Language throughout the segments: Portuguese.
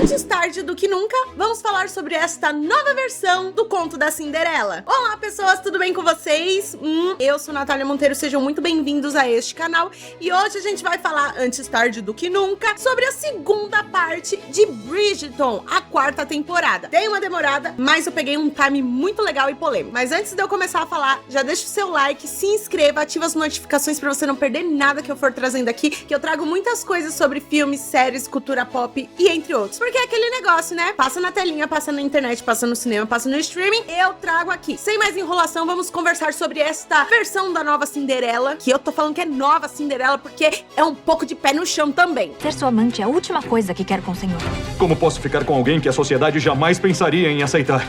Antes tarde do que nunca, vamos falar sobre esta nova versão do Conto da Cinderela. Olá pessoas, tudo bem com vocês? Eu sou Natália Monteiro, sejam muito bem-vindos a este canal. E hoje a gente vai falar, antes tarde do que nunca, sobre a segunda parte de Bridgerton, a quarta temporada. Dei uma demorada, mas eu peguei um time muito legal e polêmico. Mas antes de eu começar a falar, já deixa o seu like, se inscreva, ativa as notificações pra você não perder nada que eu for trazendo aqui, que eu trago muitas coisas sobre filmes, séries, cultura pop e entre outros. Porque é aquele negócio, né? Passa na telinha, passa na internet, passa no cinema, passa no streaming, eu trago aqui. Sem mais enrolação, vamos conversar sobre esta versão da nova Cinderela, que eu tô falando que é nova Cinderela porque é um pouco de pé no chão também. Ser sua amante é a última coisa que quero com o senhor. Como posso ficar com alguém que a sociedade jamais pensaria em aceitar?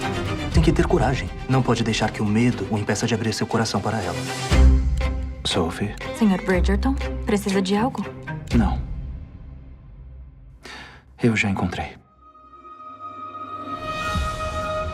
Tem que ter coragem. Não pode deixar que o medo o impeça de abrir seu coração para ela. Sophie? Senhor Bridgerton, precisa de algo? Não. Eu já encontrei.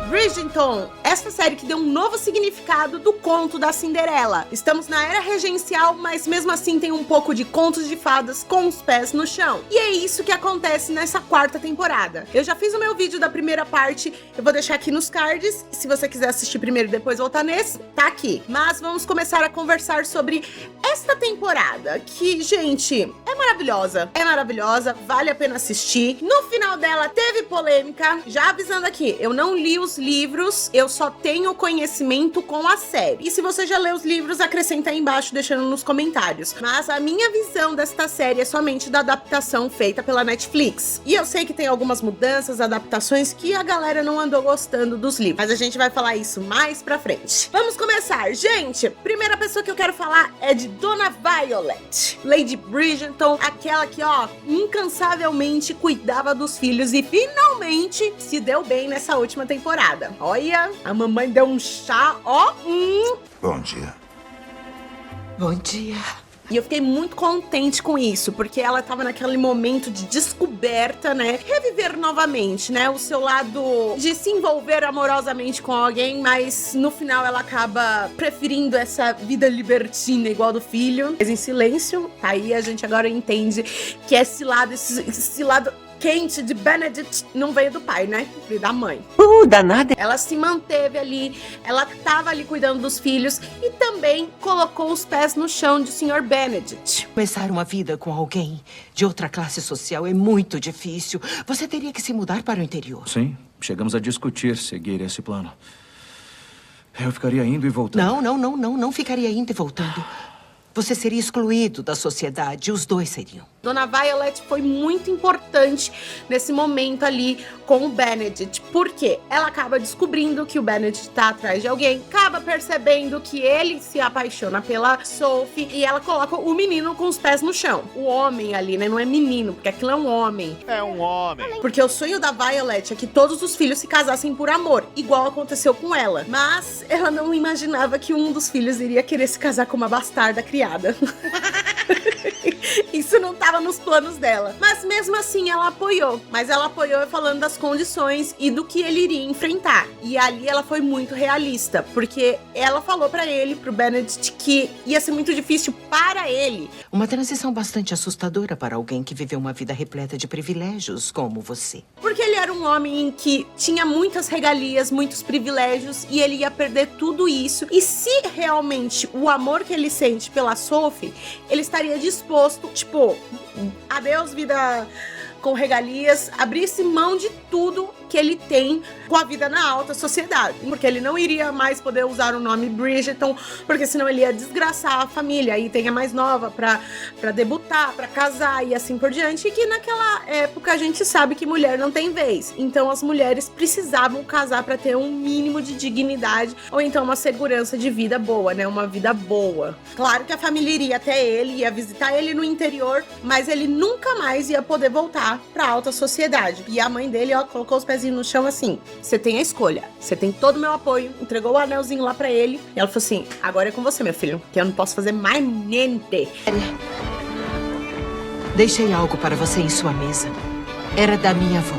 Bridgerton, essa série que deu um novo significado do conto da Cinderela. Estamos na era regencial, mas mesmo assim tem um pouco de contos de fadas com os pés no chão. E é isso que acontece nessa quarta temporada. Eu já fiz o meu vídeo da primeira parte, eu vou deixar aqui nos cards. Se você quiser assistir primeiro e depois voltar nesse, tá aqui. Mas vamos começar a conversar sobre esta temporada, que, gente, é maravilhosa, vale a pena assistir. No final dela teve polêmica, já avisando aqui, eu não li os livros, eu só tenho conhecimento com a série. E se você já leu os livros, acrescenta aí embaixo, deixando nos comentários. Mas a minha visão desta série é somente da adaptação feita pela Netflix. E eu sei que tem algumas mudanças, adaptações que a galera não andou gostando dos livros, mas a gente vai falar isso mais pra frente. Vamos começar, gente! Primeira pessoa que eu quero falar é de Dona Violet, Lady Bridgerton, aquela que, ó, incansavelmente cuidava dos filhos e finalmente se deu bem nessa última temporada. Olha, a mamãe deu um chá, ó. Bom dia. Bom dia. E eu fiquei muito contente com isso, porque ela tava naquele momento de descoberta, né? Reviver novamente, né? O seu lado de se envolver amorosamente com alguém, mas no final ela acaba preferindo essa vida libertina igual do filho. Mas em silêncio, tá aí a gente agora entende que esse lado quente de Benedict não veio do pai, né? Veio da mãe. Danada. Ela se manteve ali, ela tava ali cuidando dos filhos e também colocou os pés no chão de Sr. Benedict. Começar uma vida com alguém de outra classe social é muito difícil. Você teria que se mudar para o interior. Sim, chegamos a discutir seguir esse plano. Eu ficaria indo e voltando. Não ficaria indo e voltando. Você seria excluído da sociedade, os dois seriam. Dona Violet foi muito importante nesse momento ali com o Benedict, porque ela acaba descobrindo que o Benedict tá atrás de alguém, acaba percebendo que ele se apaixona pela Sophie e ela coloca o menino com os pés no chão. O homem ali, né? Não é menino, porque aquilo é um homem. É um homem. Porque o sonho da Violet é que todos os filhos se casassem por amor, igual aconteceu com ela. Mas ela não imaginava que um dos filhos iria querer se casar com uma bastarda criada. Isso não tava nos planos dela. Mas mesmo assim ela apoiou. Mas ela apoiou falando das condições e do que ele iria enfrentar. E ali ela foi muito realista, porque ela falou pra ele, pro Benedict, que ia ser muito difícil para ele. Uma transição bastante assustadora para alguém que viveu uma vida repleta de privilégios como você. Porque ele era um homem que tinha muitas regalias, muitos privilégios, e ele ia perder tudo isso. E se realmente o amor que ele sente pela Sophie, ele estaria disposto, tipo, adeus vida com regalias, abrisse mão de tudo que ele tem com a vida na alta sociedade, porque ele não iria mais poder usar o nome Bridgerton, porque senão ele ia desgraçar a família, aí tem a mais nova pra debutar, pra casar e assim por diante, e que naquela época a gente sabe que mulher não tem vez, então as mulheres precisavam casar pra ter um mínimo de dignidade, ou então uma segurança de vida boa, né, uma vida boa. Claro que a família iria até ele, ia visitar ele no interior, mas ele nunca mais ia poder voltar pra alta sociedade, e a mãe dele, ó, colocou os pezinhos no chão assim, você tem a escolha, você tem todo o meu apoio, entregou o anelzinho lá pra ele, e ela falou assim, agora é com você, meu filho, que eu não posso fazer mais niente. Deixei algo para você em sua mesa. Era da minha avó.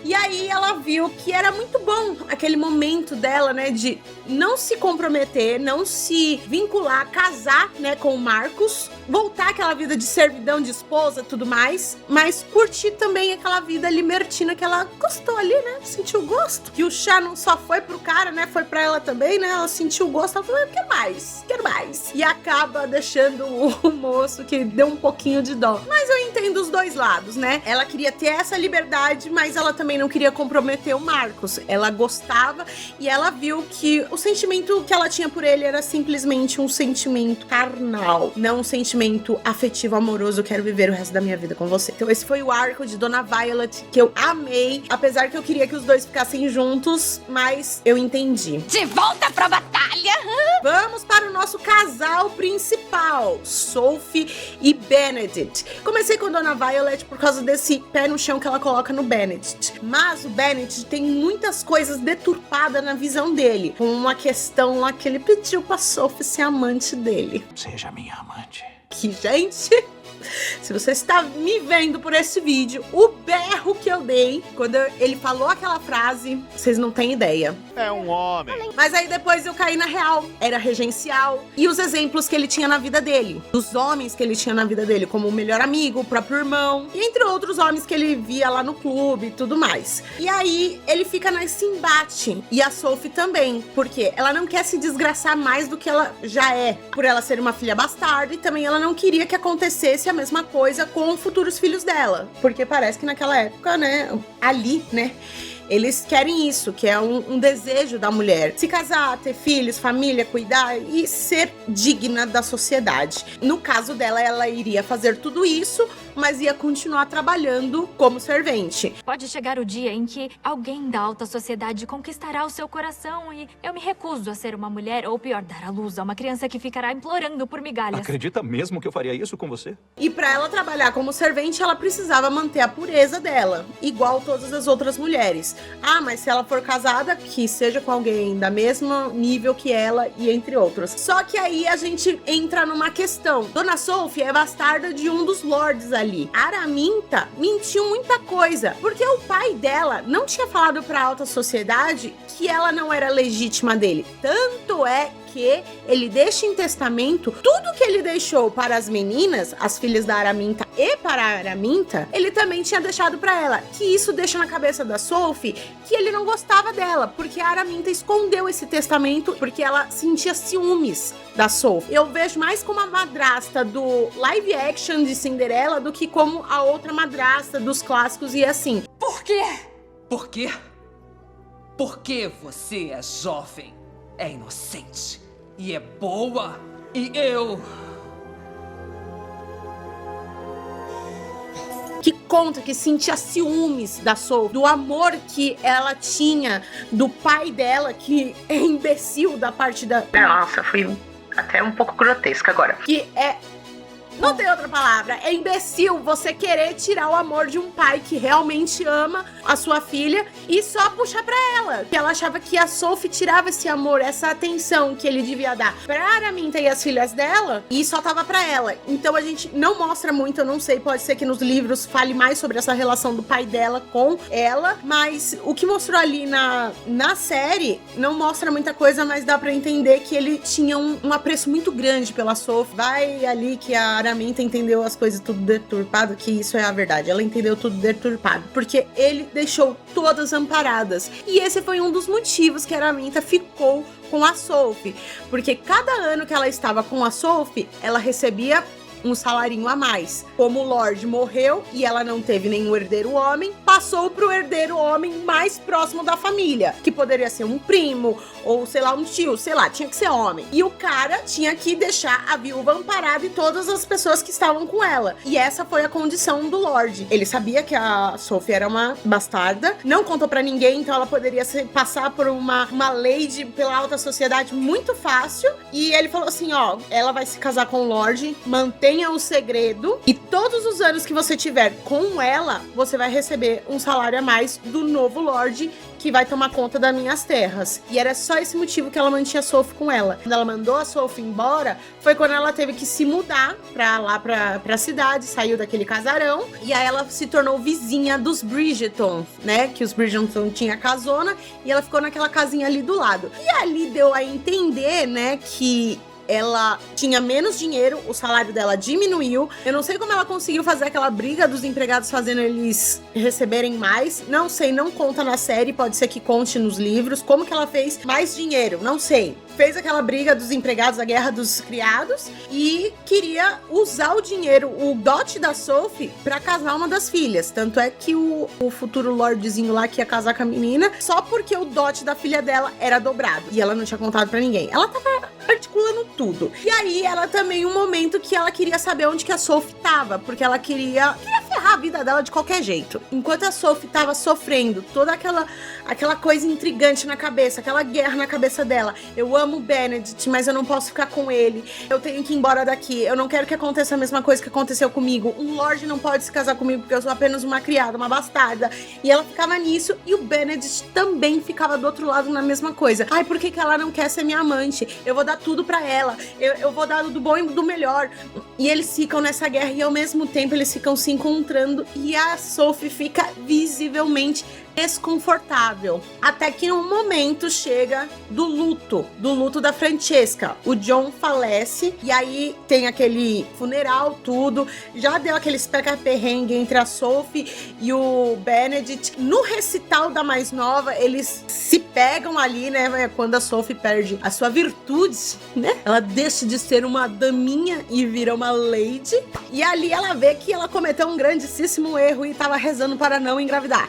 E aí ela viu que era muito bom aquele momento dela, né, de não se comprometer, não se vincular, casar, né, com o Marcos, voltar àquela vida de servidão de esposa e tudo mais, mas curtir também aquela vida libertina que ela gostou ali, né, sentiu gosto. Que o chá não só foi pro cara, né, foi pra ela também, né, ela sentiu gosto, ela falou, eu quero mais, quero mais. E acaba deixando o moço que deu um pouquinho de dó. Mas eu entendo os dois lados, né, ela queria ter essa liberdade, mas ela também não queria comprometer o Marcos. Ela gostava e ela viu que o sentimento que ela tinha por ele era simplesmente um sentimento carnal, não um sentimento afetivo, amoroso, eu quero viver o resto da minha vida com você. Então esse foi o arco de Dona Violet, que eu amei, apesar que eu queria que os dois ficassem juntos, mas eu entendi. De volta pra batalha! Vamos para o nosso casal principal, Sophie e Benedict. Comecei com Dona Violet por causa desse pé no chão que ela coloca no Benedict. Mas o Benedict tem muitas coisas deturpadas na visão dele. Com uma questão lá que ele pediu pra Sophie ser amante dele. Seja minha amante. Que, gente... Se você está me vendo por esse vídeo, o berro que eu dei quando ele falou aquela frase, vocês não têm ideia. É um homem. Mas aí depois eu caí na real. Era regencial. E os exemplos que ele tinha na vida dele. Os homens que ele tinha na vida dele, como o melhor amigo, o próprio irmão. E entre outros homens que ele via lá no clube e tudo mais. E aí ele fica nesse embate. E a Sophie também. Porque ela não quer se desgraçar mais do que ela já é. Por ela ser uma filha bastarda. E também ela não queria que acontecesse a mesma coisa com futuros filhos dela. Porque parece que naquela época, né, ali, né, eles querem isso, que é um desejo da mulher. Se casar, ter filhos, família, cuidar e ser digna da sociedade. No caso dela, ela iria fazer tudo isso, mas ia continuar trabalhando como servente. Pode chegar o dia em que alguém da alta sociedade conquistará o seu coração e eu me recuso a ser uma mulher, ou pior, dar à luz a uma criança que ficará implorando por migalhas. Acredita mesmo que eu faria isso com você? E pra ela trabalhar como servente, ela precisava manter a pureza dela, igual todas as outras mulheres. Ah, mas se ela for casada, que seja com alguém da mesma nível que ela e entre outros. Só que aí a gente entra numa questão. Dona Sophie é bastarda de um dos lords ali. Araminta mentiu muita coisa, porque o pai dela não tinha falado pra alta sociedade que ela não era legítima dele. Tanto é que ele deixa em testamento tudo que ele deixou para as meninas, as filhas da Araminta e para a Araminta, ele também tinha deixado para ela. Que isso deixa na cabeça da Sophie que ele não gostava dela, porque a Araminta escondeu esse testamento porque ela sentia ciúmes da Sophie. Eu vejo mais como a madrasta do live action de Cinderela do que como a outra madrasta dos clássicos e assim. Por quê? Por quê? Porque você é jovem, é inocente e é boa, e eu... Que conta que sentia ciúmes da Sophie, do amor que ela tinha do pai dela, que é imbecil da parte da... Nossa, fui até um pouco grotesca agora. Que é... Não tem outra palavra. É imbecil você querer tirar o amor de um pai que realmente ama a sua filha e só puxar pra ela. Que ela achava que a Sophie tirava esse amor, essa atenção que ele devia dar pra Araminta e as filhas dela e só tava pra ela. Então a gente não mostra muito, eu não sei, pode ser que nos livros fale mais sobre essa relação do pai dela com ela, mas o que mostrou ali na série não mostra muita coisa, mas dá pra entender que ele tinha um apreço muito grande pela Sophie. Vai ali que a Araminta entendeu as coisas tudo deturpado, que isso é a verdade. Ela entendeu tudo deturpado, porque ele deixou todas amparadas. E esse foi um dos motivos que a Araminta ficou com a Sophie, porque cada ano que ela estava com a Sophie, ela recebia um salarinho a mais. Como o Lorde morreu e ela não teve nenhum herdeiro homem, passou pro herdeiro homem mais próximo da família, que poderia ser um primo, ou sei lá, um tio, sei lá, tinha que ser homem. E o cara tinha que deixar a viúva amparada e todas as pessoas que estavam com ela. E essa foi a condição do Lorde. Ele sabia que a Sophie era uma bastarda, não contou pra ninguém, então ela poderia passar por uma lady pela alta sociedade muito fácil. E ele falou assim, ó, ela vai se casar com o Lorde, mantenha o segredo e todos os anos que você tiver com ela, você vai receber um salário a mais do novo Lorde que vai tomar conta das minhas terras. E era só esse motivo que ela mantinha a Sophie com ela. Quando ela mandou a Sophie embora, foi quando ela teve que se mudar pra cidade, saiu daquele casarão, e aí ela se tornou vizinha dos Bridgerton, né? Que os Bridgerton tinha casona, e ela ficou naquela casinha ali do lado. E ali deu a entender, né, que ela tinha menos dinheiro, o salário dela diminuiu. Eu não sei como ela conseguiu fazer aquela briga dos empregados fazendo eles receberem mais. Não sei, não conta na série, pode ser que conte nos livros. Como que ela fez mais dinheiro? Não sei. Fez aquela briga dos empregados, a guerra dos criados, e queria usar o dinheiro, o dote da Sophie, pra casar uma das filhas. Tanto é que o futuro lordezinho lá que ia casar com a menina, só porque o dote da filha dela era dobrado. E ela não tinha contado pra ninguém. Ela tava articulando tudo. E aí, ela também, um momento que ela queria saber onde que a Sophie tava, porque ela queria ferrar a vida dela de qualquer jeito. Enquanto a Sophie tava sofrendo toda aquela coisa intrigante na cabeça, aquela guerra na cabeça dela. Eu amo o Benedict, mas eu não posso ficar com ele. Eu tenho que ir embora daqui. Eu não quero que aconteça a mesma coisa que aconteceu comigo. Um Lorde não pode se casar comigo porque eu sou apenas uma criada, uma bastarda. E ela ficava nisso, e o Benedict também ficava do outro lado na mesma coisa. Ai, por que ela não quer ser minha amante? Eu vou dar tudo pra ela. Eu vou dar do bom e do melhor. E eles ficam nessa guerra, e ao mesmo tempo eles ficam se encontrando, e a Sophie fica visivelmente desconfortável. Até que um momento chega do luto da Francesca. O John falece, e aí tem aquele funeral, tudo. Já deu aquele perrengue entre a Sophie e o Benedict. No recital da mais nova, eles se pegam ali, né? Quando a Sophie perde a sua virtude, né? Ela deixa de ser uma daminha e vira uma lady. E ali ela vê que ela cometeu um grandíssimo erro e tava rezando para não engravidar.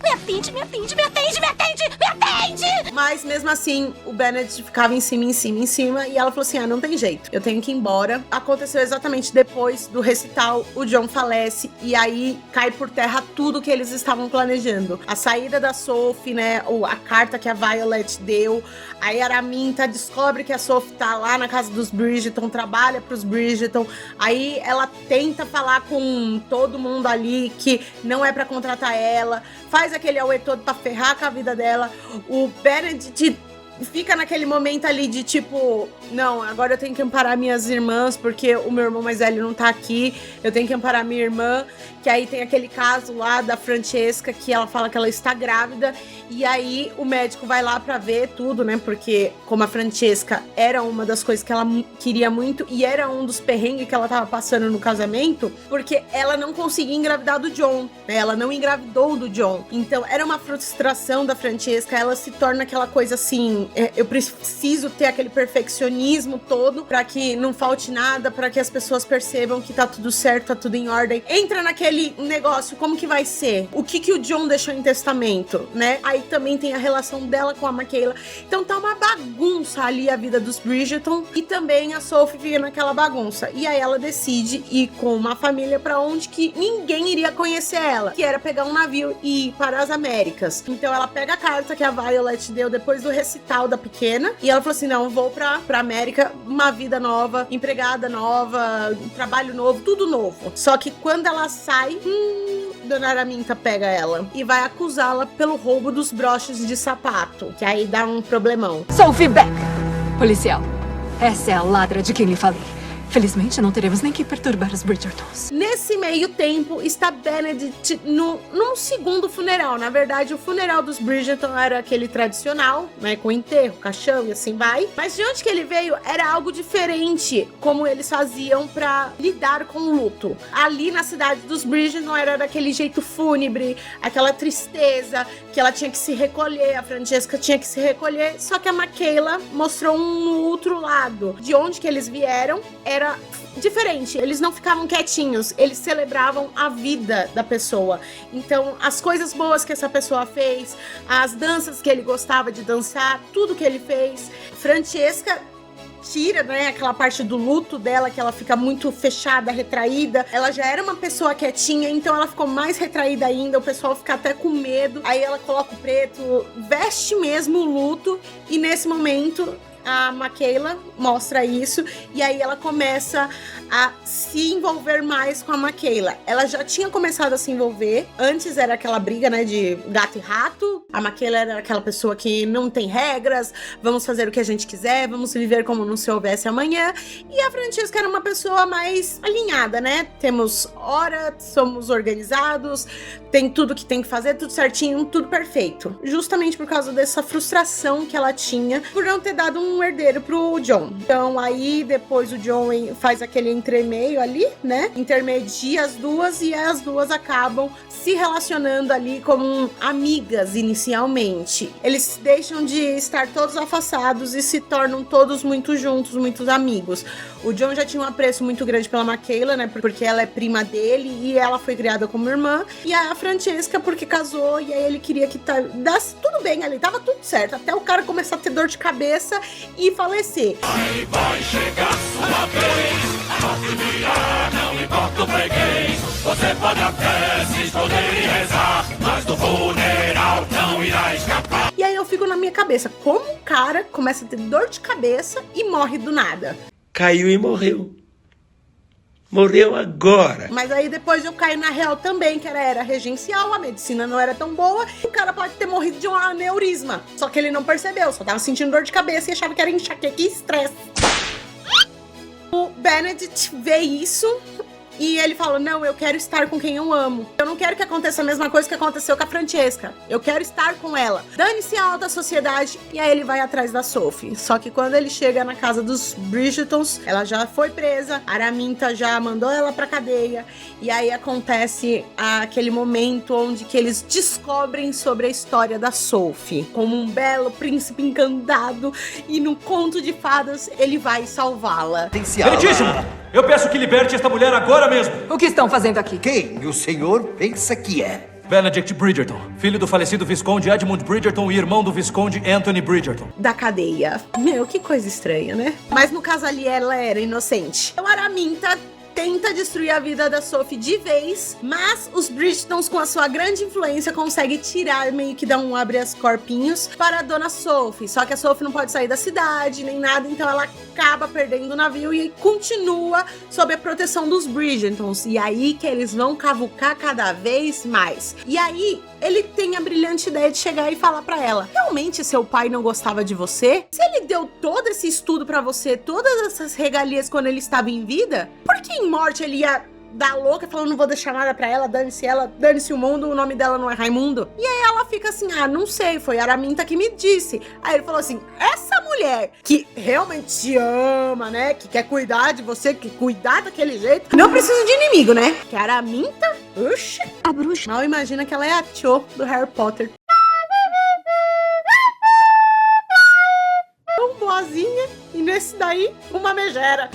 Me atende, me atende, me atende, me atende, me atende! Mas mesmo assim, o Benedict ficava em cima, e ela falou assim, não tem jeito, eu tenho que ir embora. Aconteceu exatamente depois do recital, o John falece, e aí cai por terra tudo que eles estavam planejando. A saída da Sophie, né, a carta que a Violet deu, aí a Araminta descobre que a Sophie tá lá na casa dos Bridgerton, trabalha pros Bridgerton, aí ela tenta falar com todo mundo ali que não é pra contratar ela, faz aquele auê todo pra ferrar com a vida dela. O Benedict fica naquele momento ali de tipo, não, agora eu tenho que amparar minhas irmãs, porque o meu irmão mais velho não tá aqui, eu tenho que amparar minha irmã, que aí tem aquele caso lá da Francesca, que ela fala que ela está grávida, e aí o médico vai lá pra ver tudo, né, porque como a Francesca era uma das coisas que ela queria muito, e era um dos perrengues que ela tava passando no casamento, porque ela não conseguia engravidar do John, né, ela não engravidou do John, então era uma frustração da Francesca, ela se torna aquela coisa assim, eu preciso ter aquele perfeccionismo todo pra que não falte nada, pra que as pessoas percebam que tá tudo certo, tá tudo em ordem. Entra naquele negócio, como que vai ser? O que o John deixou em testamento, né? Aí também tem a relação dela com a Michaela. Então tá uma bagunça ali a vida dos Bridgerton, e também a Sophie fica naquela bagunça. E aí ela decide ir com uma família pra onde que ninguém iria conhecer ela, que era pegar um navio e ir para as Américas. Então ela pega a carta que a Violet deu depois do recital da pequena, e ela falou assim, não, eu vou pra América, uma vida nova, empregada nova, trabalho novo, tudo novo. Só que quando ela sai, Dona Araminta pega ela e vai acusá-la pelo roubo dos broches de sapato, que aí dá um problemão. Sophie Beck, policial. Essa é a ladra de quem lhe falei. Felizmente, não teremos nem que perturbar os Bridgertons. Nesse meio tempo, está Benedict num segundo funeral. Na verdade, o funeral dos Bridgerton era aquele tradicional, né? Com enterro, caixão e assim vai. Mas de onde que ele veio era algo diferente, como eles faziam pra lidar com o luto. Ali na cidade dos Bridgerton era daquele jeito fúnebre, aquela tristeza, que ela tinha que se recolher, a Francesca tinha que se recolher. Só que a Michaela mostrou um outro lado. De onde que eles vieram era diferente, eles não ficavam quietinhos, eles celebravam a vida da pessoa. Então, as coisas boas que essa pessoa fez, as danças que ele gostava de dançar, tudo que ele fez. Francesca tira, né, aquela parte do luto dela, que ela fica muito fechada, retraída. Ela já era uma pessoa quietinha, então ela ficou mais retraída ainda, o pessoal fica até com medo. Aí ela coloca o preto, veste mesmo o luto, e nesse momento a Michaela mostra isso, e aí ela começa a se envolver mais com a Michaela. Ela já tinha começado a se envolver, antes era aquela briga, né, de gato e rato. A Michaela era aquela pessoa que não tem regras, vamos fazer o que a gente quiser, vamos viver como não se houvesse amanhã. E a Francesca era uma pessoa mais alinhada, né? Temos hora, somos organizados, tem tudo que tem que fazer, tudo certinho, tudo perfeito. Justamente por causa dessa frustração que ela tinha por não ter dado um herdeiro pro John. Então aí depois o John faz aquele entremeio ali, né? Intermedia as duas e as duas acabam se relacionando ali como amigas inicialmente. Eles deixam de estar todos afastados e se tornam todos muito juntos, muitos amigos. O John já tinha um apreço muito grande pela Michaela, né? Porque ela é prima dele e ela foi criada como irmã. E a Francesca porque casou e aí ele queria que desse tudo bem ali, tava tudo certo. Até o cara começar a ter dor de cabeça e falecer. Aí vai chegar sua vez, auxiliar, não importa o freguês. Você pode até se esconder e rezar, mas do funeral não irá escapar. E aí eu fico na minha cabeça, como um cara começa a ter dor de cabeça e morre do nada? Caiu e morreu. Morreu agora. Mas aí depois eu caí na real também, que era regencial, a medicina não era tão boa. O cara pode ter morrido de um aneurisma. Só que ele não percebeu, só tava sentindo dor de cabeça e achava que era enxaqueca e estresse. O Benedict vê isso e ele fala, não, eu quero estar com quem eu amo. Eu não quero que aconteça a mesma coisa que aconteceu com a Francesca. Eu quero estar com ela. Dane-se a alta sociedade. E aí ele vai atrás da Sophie. Só que quando ele chega na casa dos Bridgertons, ela já foi presa. A Araminta já mandou ela pra cadeia. E aí acontece aquele momento onde que eles descobrem sobre a história da Sophie. Como um belo príncipe encantado. E no conto de fadas, ele vai salvá-la. Meritíssimo! Eu peço que liberte esta mulher agora mesmo! O que estão fazendo aqui? Quem o senhor pensa que é? Benedict Bridgerton, filho do falecido Visconde Edmund Bridgerton e irmão do Visconde Anthony Bridgerton. Da cadeia. Meu, que coisa estranha, né? Mas no caso ali, ela era inocente. Então a Araminta tenta destruir a vida da Sophie de vez, mas os Bridgertons, com a sua grande influência, conseguem tirar, meio que dar um abre as corpinhos para a dona Sophie. Só que a Sophie não pode sair da cidade, nem nada, então ela acaba perdendo o navio e continua sob a proteção dos Bridgertons. E aí que eles vão cavucar cada vez mais. E aí, ele tem a brilhante ideia de chegar e falar pra ela, realmente seu pai não gostava de você? Se ele deu todo esse estudo pra você, todas essas regalias quando ele estava em vida, por que em morte ele ia dar louca, falando não vou deixar nada pra ela, dane-se o mundo, o nome dela não é Raimundo? E aí ela fica assim, não sei, foi a Araminta que me disse. Aí ele falou assim, essa mulher que realmente te ama, né, que quer cuidar de você, que cuidar daquele jeito, não precisa de inimigo, né? Que a Araminta, oxi, a bruxa. Mal imagina que ela é a Cho do Harry Potter. Tão boazinha, e nesse daí, uma megera.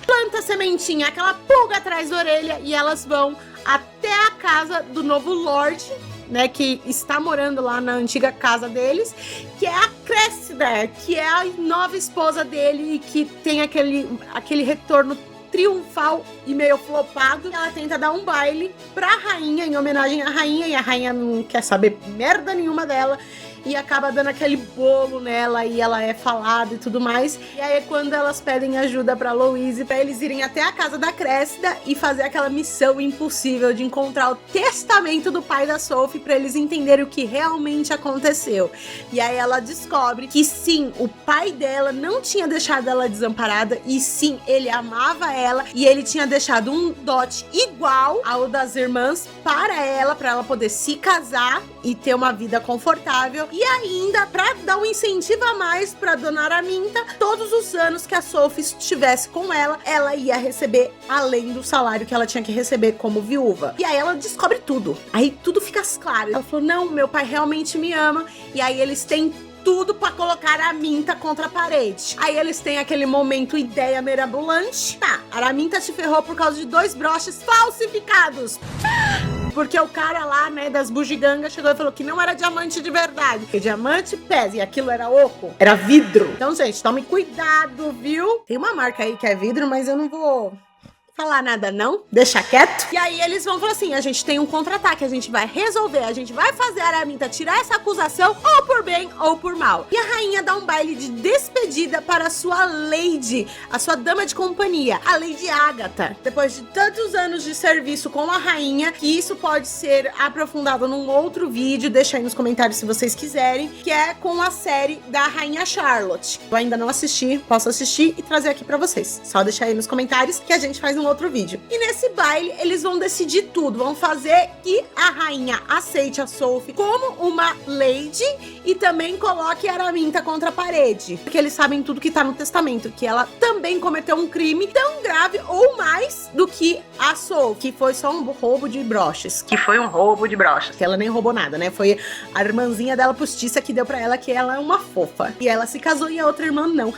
Planta a sementinha, aquela pulga atrás da orelha, e elas vão até a casa do novo Lorde, né, que está morando lá na antiga casa deles, que é a Cressida, que é a nova esposa dele e que tem aquele retorno triunfal e meio flopado. Ela tenta dar um baile pra rainha, em homenagem à rainha, e a rainha não quer saber merda nenhuma dela. E acaba dando aquele bolo nela e ela é falada e tudo mais. E aí é quando elas pedem ajuda pra Louise, pra eles irem até a casa da Cressida e fazer aquela missão impossível de encontrar o testamento do pai da Sophie pra eles entenderem o que realmente aconteceu. E aí ela descobre que sim, o pai dela não tinha deixado ela desamparada e sim, ele amava ela e ele tinha deixado um dote igual ao das irmãs para ela poder se casar e ter uma vida confortável. E ainda, pra dar um incentivo a mais pra dona Araminta, todos os anos que a Sophie estivesse com ela, ela ia receber além do salário que ela tinha que receber como viúva. E aí ela descobre tudo. Aí tudo fica claro. Ela falou, não, meu pai realmente me ama. E aí eles têm tudo pra colocar a Araminta contra a parede. Aí eles têm aquele momento ideia mirabolante. Tá, a Araminta se ferrou por causa de 2 broches falsificados. Porque o cara lá, né, das bugigangas chegou e falou que não era diamante de verdade. Porque diamante pesa e aquilo era oco, era vidro. Então, gente, tome cuidado, viu? Tem uma marca aí que é vidro, mas eu não vou falar nada não, deixa quieto. E aí eles vão falar assim, a gente tem um contra-ataque, a gente vai resolver, a gente vai fazer a Araminta tirar essa acusação, ou por bem ou por mal. E a rainha dá um baile de despedida para a sua lady, a sua dama de companhia, a Lady Agatha. Depois de tantos anos de serviço com a rainha, que isso pode ser aprofundado num outro vídeo, deixa aí nos comentários se vocês quiserem, que é com a série da Rainha Charlotte. Eu ainda não assisti, posso assistir e trazer aqui pra vocês. Só deixa aí nos comentários que a gente faz um outro vídeo. E nesse baile, eles vão decidir tudo, vão fazer que a rainha aceite a Sophie como uma lady e também coloque a Araminta contra a parede, porque eles sabem tudo que tá no testamento, que ela também cometeu um crime tão grave ou mais do que a Sophie, que foi só um roubo de broches. Que foi um roubo de broches. Que ela nem roubou nada, né? Foi a irmãzinha dela postiça que deu pra ela que ela é uma fofa. E ela se casou e a outra irmã não.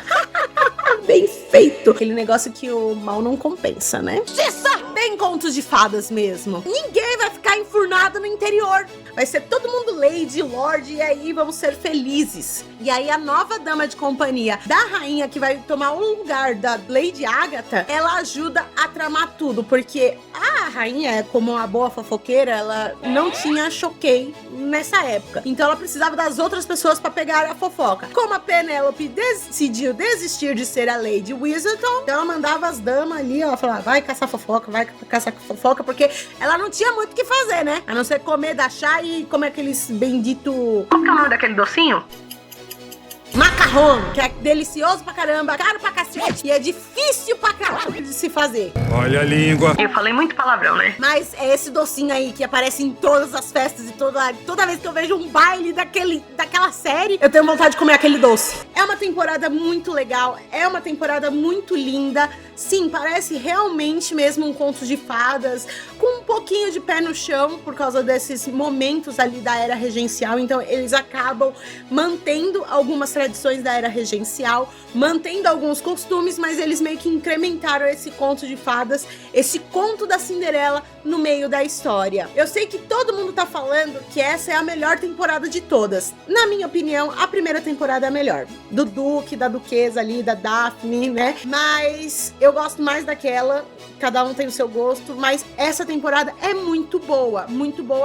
Bem feito. Aquele negócio que o mal não compensa, né? Justiça! Bem contos de fadas mesmo. Ninguém vai ficar enfurnado no interior. Vai ser todo mundo lady, lord, e aí vamos ser felizes. E aí a nova dama de companhia da rainha, que vai tomar o lugar da Lady Agatha, ela ajuda a tramar tudo, porque a rainha, como uma boa fofoqueira, ela não tinha choquei nessa época. Então ela precisava das outras pessoas pra pegar a fofoca. Como a Penélope decidiu desistir de ser a Lady Weaselton, então ela mandava as damas ali, ela falava, vai caçar fofoca, porque ela não tinha muito o que fazer, né? A não ser comer, dar chá e comer aqueles bendito... Qual que é o nome daquele docinho? Macarrão, que é delicioso pra caramba, caro pra cacete e é difícil pra caramba de se fazer. Olha a língua. Eu falei muito palavrão, né? Mas é esse docinho aí que aparece em todas as festas e toda vez que eu vejo um baile daquela série, eu tenho vontade de comer aquele doce. É uma temporada muito legal, é uma temporada muito linda. Sim, parece realmente mesmo um conto de fadas, com um pouquinho de pé no chão por causa desses momentos ali da era regencial. Então eles acabam mantendo algumas tradições da era regencial, mantendo alguns costumes, mas eles meio que incrementaram esse conto de fadas, esse conto da Cinderela no meio da história. Eu sei que todo mundo tá falando que essa é a melhor temporada de todas. Na minha opinião, a primeira temporada é a melhor. Do Duque, da Duquesa ali, da Daphne, né? Mas eu gosto mais daquela, cada um tem o seu gosto, mas essa temporada é muito boa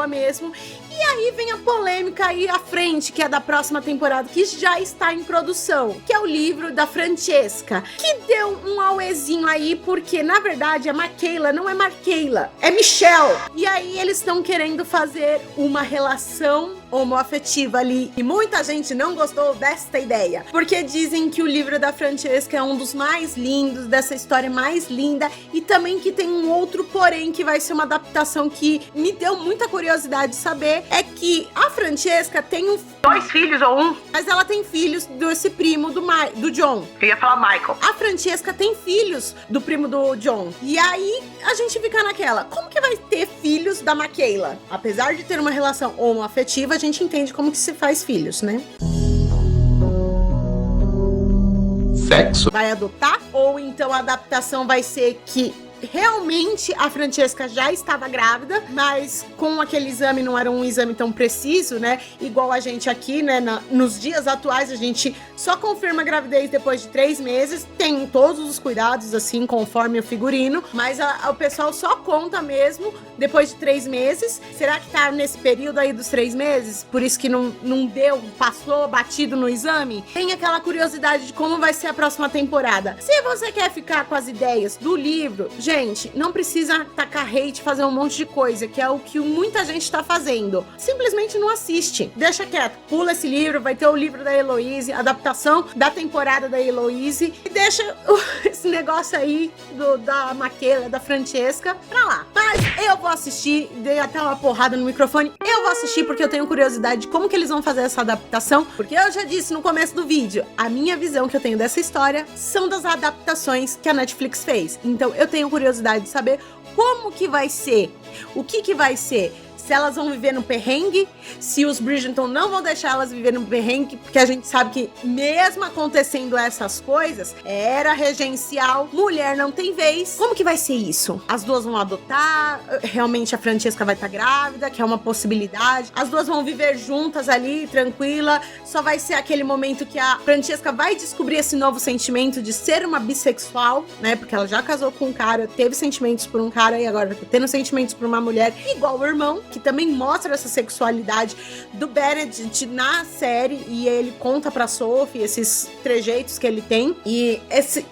mesmo. E aí vem a polêmica aí à frente, que é da próxima temporada, que já está em produção, que é o livro da Francesca, que deu um auezinho aí, porque na verdade a Michaela não é Marqueila, é Michelle. E aí eles estão querendo fazer uma relação homoafetiva ali, e muita gente não gostou desta ideia, porque dizem que o livro da Francesca é um dos mais lindos, dessa história mais linda, e também que tem um outro porém, que vai ser uma adaptação que me deu muita curiosidade de saber, é que a Francesca tem dois filhos ou um, mas ela tem filhos desse primo do John. Eu ia falar Michael. A Francesca tem filhos do primo do John. E aí a gente fica naquela, como que vai ter filhos da Michaela? Apesar de ter uma relação homoafetiva, a gente entende como que se faz filhos, né? Sexo. Vai adotar? Ou então a adaptação vai ser que realmente a Francesca já estava grávida, mas com aquele exame não era um exame tão preciso, né? Igual a gente aqui, né? Nos dias atuais a gente só confirma a gravidez depois de 3 meses, tem todos os cuidados assim, conforme o figurino, mas o pessoal só conta mesmo depois de 3 meses. Será que tá nesse período aí dos 3 meses? Por isso que não deu, passou batido no exame? Tem aquela curiosidade de como vai ser a próxima temporada. Se você quer ficar com as ideias do livro, gente, não precisa tacar hate, fazer um monte de coisa, que é o que muita gente tá fazendo. Simplesmente não assiste. Deixa quieto. Pula esse livro, vai ter o livro da Heloise, adaptação da temporada da Heloise, e deixa esse negócio aí da Michaela, da Francesca, pra lá. Mas eu vou assistir, dei até uma porrada no microfone, eu vou assistir porque eu tenho curiosidade de como que eles vão fazer essa adaptação, porque eu já disse no começo do vídeo, a minha visão que eu tenho dessa história são das adaptações que a Netflix fez. Então eu tenho curiosidade de saber como que vai ser, o que vai ser. se elas vão viver no perrengue, se os Bridgerton não vão deixar elas viverem no perrengue, porque a gente sabe que mesmo acontecendo essas coisas, era regencial, mulher não tem vez. Como que vai ser isso? As duas vão adotar, realmente a Francesca vai estar grávida, que é uma possibilidade. As duas vão viver juntas ali, tranquila. Só vai ser aquele momento que a Francesca vai descobrir esse novo sentimento de ser uma bissexual, né? Porque ela já casou com um cara, teve sentimentos por um cara e agora tá tendo sentimentos por uma mulher, igual o irmão, que também mostra essa sexualidade do Benedict na série, e ele conta pra Sophie esses trejeitos que ele tem, e esse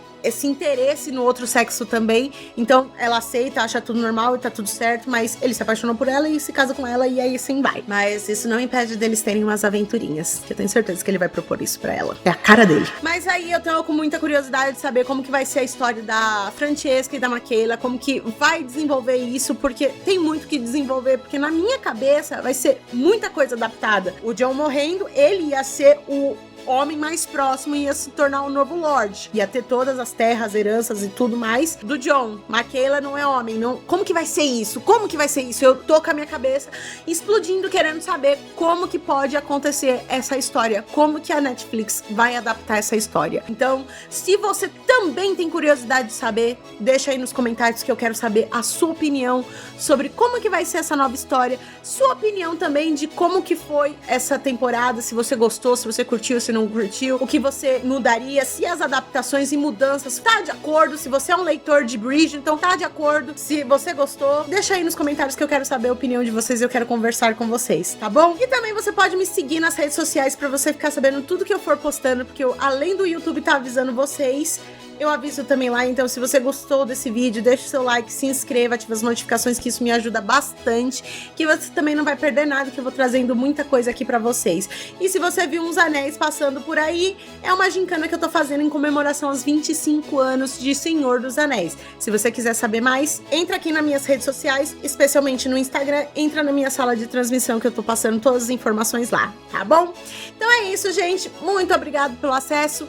interesse no outro sexo também. Então ela aceita, acha tudo normal e tá tudo certo, mas ele se apaixonou por ela e se casa com ela, e aí sim vai. Mas isso não impede deles terem umas aventurinhas, que eu tenho certeza que ele vai propor isso pra ela. É a cara dele. Mas aí eu tô com muita curiosidade de saber como que vai ser a história da Francesca e da Michaela, como que vai desenvolver isso, porque tem muito que desenvolver, porque na minha cabeça vai ser muita coisa adaptada. O John morrendo, ele ia ser o homem mais próximo, ia se tornar o novo Lorde. Ia ter todas as terras, heranças e tudo mais do John. Michaela não é homem, não. Como que vai ser isso? Como que vai ser isso? Eu tô com a minha cabeça explodindo, querendo saber como que pode acontecer essa história. Como que a Netflix vai adaptar essa história. Então, se você também tem curiosidade de saber, deixa aí nos comentários que eu quero saber a sua opinião sobre como que vai ser essa nova história. Sua opinião também de como que foi essa temporada, se você gostou, se você curtiu, se não curtiu, o que você mudaria, se as adaptações e mudanças tá de acordo, se você é um leitor de Bridgerton, tá de acordo, se você gostou, deixa aí nos comentários que eu quero saber a opinião de vocês e eu quero conversar com vocês, tá bom? E também você pode me seguir nas redes sociais pra você ficar sabendo tudo que eu for postando, porque eu, além do YouTube tá avisando vocês, eu aviso também lá. Então se você gostou desse vídeo, deixa o seu like, se inscreva, ativa as notificações, que isso me ajuda bastante, que você também não vai perder nada, que eu vou trazendo muita coisa aqui pra vocês. E se você viu uns anéis passando por aí, é uma gincana que eu tô fazendo em comemoração aos 25 anos de Senhor dos Anéis. Se você quiser saber mais, entra aqui nas minhas redes sociais, especialmente no Instagram, entra na minha sala de transmissão que eu tô passando todas as informações lá, tá bom? Então é isso, gente, muito obrigado pelo acesso.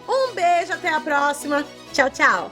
Um beijo, até a próxima. Tchau, tchau.